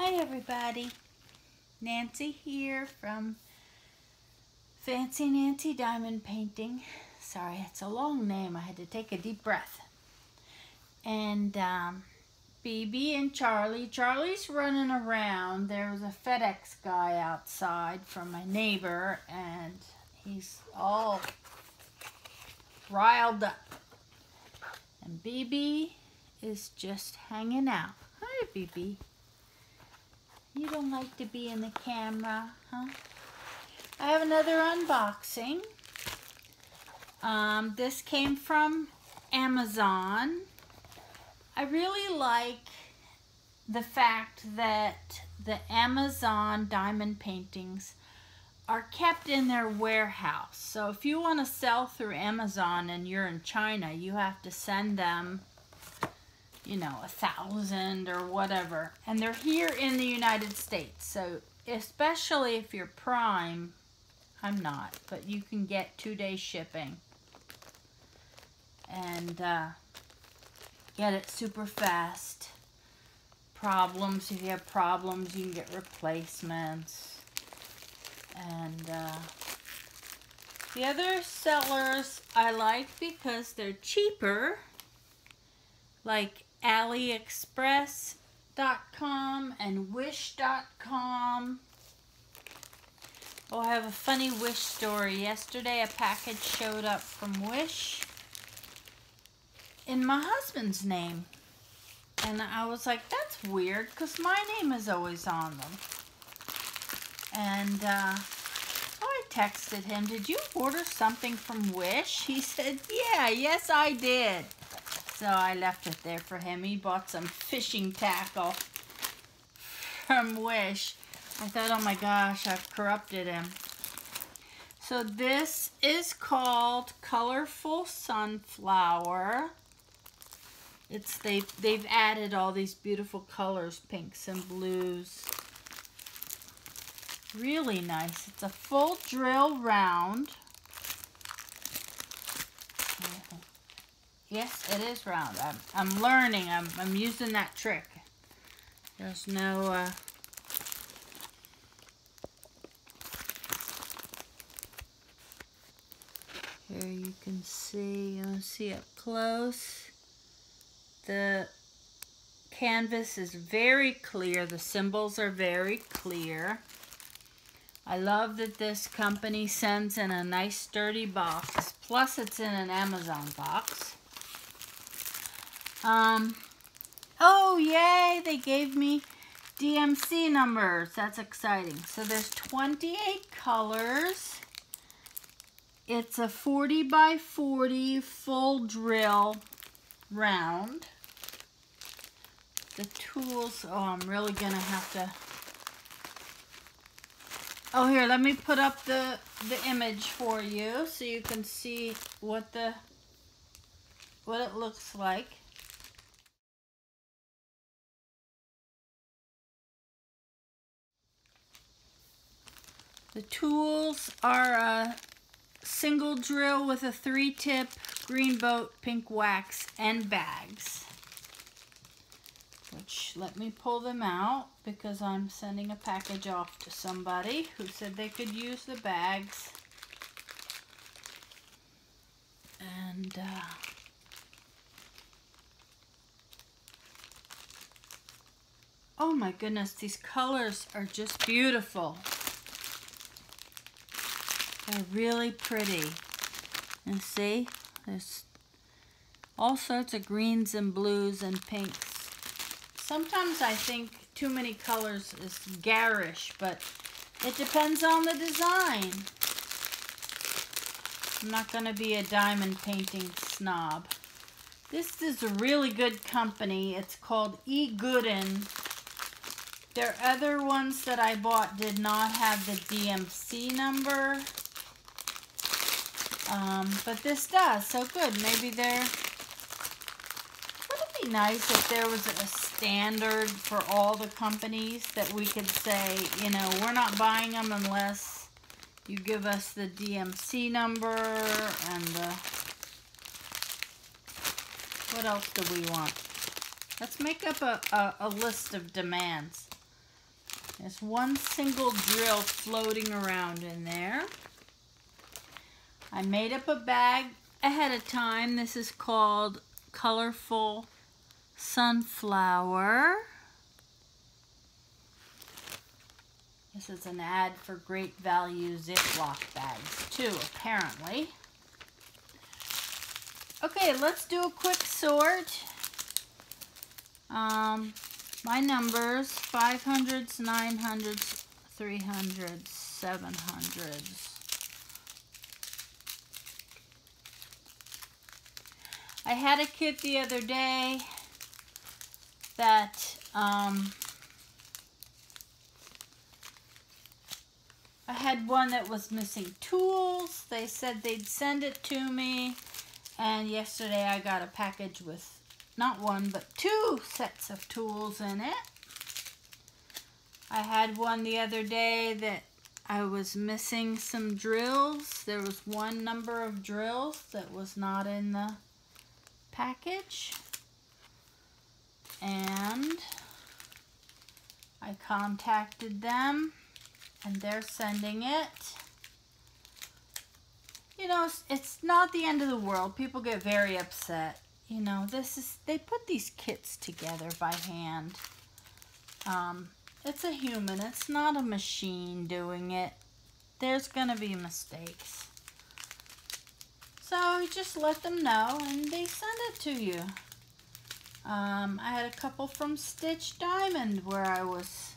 Hi everybody, Nancy here from Fancy Nancy Diamond Painting. Sorry, it's a long name, I had to take a deep breath. And BB and Charlie. Charlie's running around. There was a FedEx guy outside from my neighbor and he's all riled up. And BB is just hanging out. Hi BB. You don't like to be in the camera, huh? I have another unboxing. This came from Amazon. I really like the fact that the Amazon diamond paintings are kept in their warehouse. So if you want to sell through Amazon and you're in China, you have to send them, you know, 1,000 or whatever, and they're here in the United States. So especially if you're Prime, I'm not, but you can get 2-day shipping and get it super fast. Problems, if you have problems, you can get replacements. And the other sellers I like because they're cheaper, like AliExpress.com and Wish.com. Oh, I have a funny Wish story. Yesterday a package showed up from Wish in my husband's name. And I was like, that's weird because my name is always on them. And I texted him, did you order something from Wish? He said, yeah, yes I did. So I left it there for him. He bought some fishing tackle from Wish. I thought, oh my gosh, I've corrupted him. So this is called Colorful Sunflower. They've added all these beautiful colors, pinks and blues. Really nice. It's a full drill round. Yes, it is round. I'm learning. I'm using that trick. There's no here you can see. You want to see up close. The canvas is very clear. The symbols are very clear. I love that this company sends in a nice sturdy box. Plus it's in an Amazon box. Oh yay, they gave me DMC numbers. That's exciting. So there's 28 colors. It's a 40 by 40 full drill round. The tools, oh, I'm really gonna have to, oh here, let me put up the image for you so you can see what it looks like. The tools are a single drill with a 3-tip, green boat, pink wax, and bags. Which, let me pull them out because I'm sending a package off to somebody who said they could use the bags. And oh my goodness, these colors are just beautiful. They're really pretty. And see, there's all sorts of greens and blues and pinks. Sometimes I think too many colors is garish, but it depends on the design. I'm not going to be a diamond painting snob. This is a really good company. It's called E. Gooden. Their other ones that I bought did not have the DMC number. But this does, so good. Maybe they're, wouldn't it be nice if there was a standard for all the companies that we could say, you know, we're not buying them unless you give us the DMC number and the, what else do we want? Let's make up a list of demands. There's one single drill floating around in there. I made up a bag ahead of time. This is called Colorful Sunflower. This is an ad for Great Value Ziploc bags too, apparently. Okay, let's do a quick sort. My numbers, 500s, 900s, 300s, 700s. I had a kit the other day that I had one that was missing tools. They said they'd send it to me, and yesterday I got a package with not one but 2 sets of tools in it. I had one the other day that I was missing some drills. There was one number of drills that was not in the package, and I contacted them and they're sending it. You know, it's not the end of the world. People get very upset. You know, they put these kits together by hand. It's a human, it's not a machine doing it. There's gonna be mistakes. So you just let them know and they send it to you. I had a couple from Stitch Diamond where I was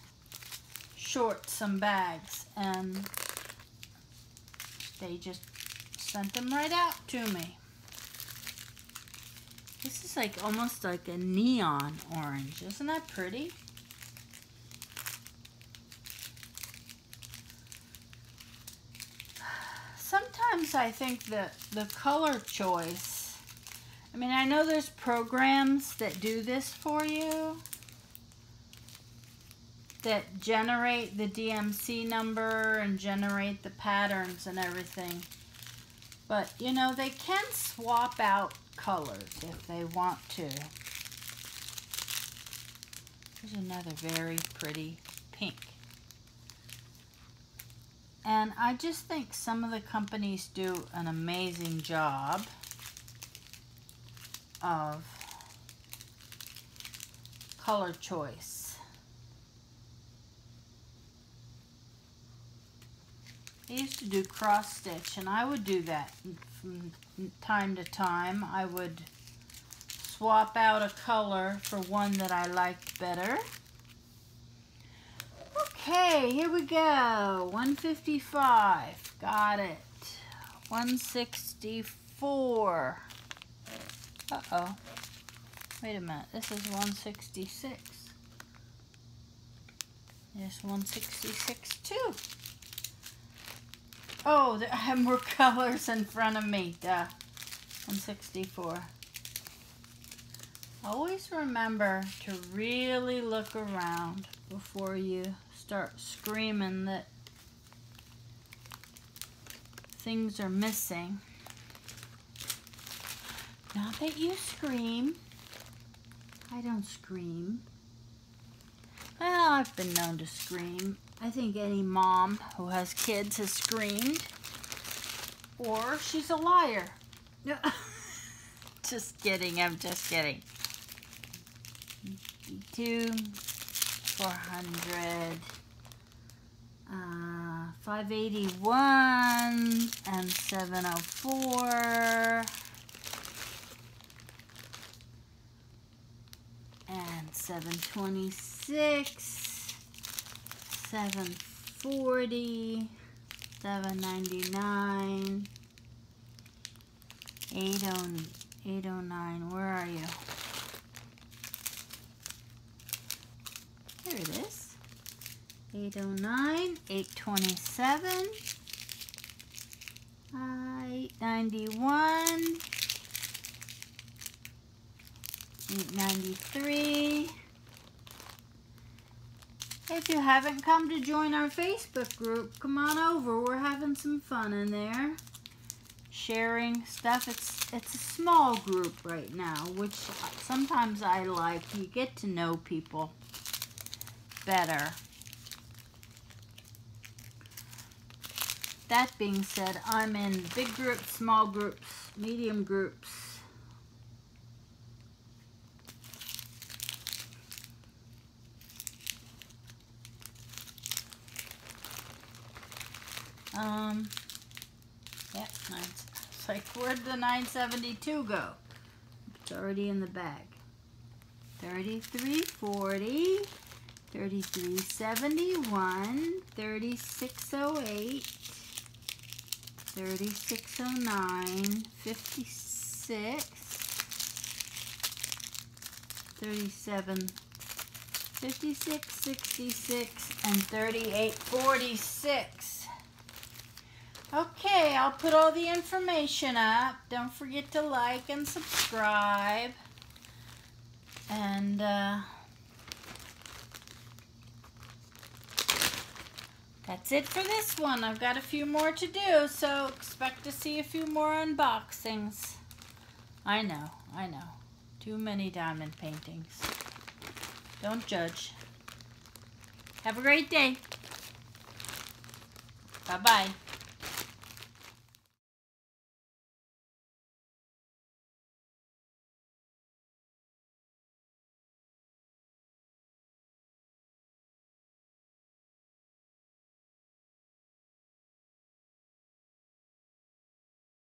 short some bags and they just sent them right out to me. This is like almost like a neon orange. Isn't that pretty? Sometimes I think that the color choice, I mean, I know there's programs that do this for you, that generate the DMC number and generate the patterns and everything. But, you know, they can swap out colors if they want to. Here's another very pretty pink. And I just think some of the companies do an amazing job of color choice. I used to do cross stitch, and I would do that from time to time. I would swap out a color for one that I liked better. Okay, here we go. 155. Got it. 164. Uh-oh. Wait a minute. This is 166. There's 166 too. Oh, I have more colors in front of me. Duh. 164. Always remember to really look around before you start screaming that things are missing. Not that you scream. I don't scream. Well, I've been known to scream. I think any mom who has kids has screamed. Or she's a liar. Just kidding, I'm just kidding. 52, 400, 581, and 704, and 726, 740, 799, 809, where are you? Here it is. 809, 827, 891, 893. If you haven't come to join our Facebook group, come on over. We're having some fun in there. Sharing stuff. It's a small group right now, which sometimes I like. You get to know people better. That being said, I'm in big groups, small groups, medium groups. Yeah, it's like, where'd the 972 go? It's already in the bag. 3340, 3371, 3608, 3609, 56, 37, 56, 66, and 3846. Okay, I'll put all the information up. Don't forget to like and subscribe. And that's it for this one. I've got a few more to do, so expect to see a few more unboxings. I know. Too many diamond paintings. Don't judge. Have a great day. Bye-bye.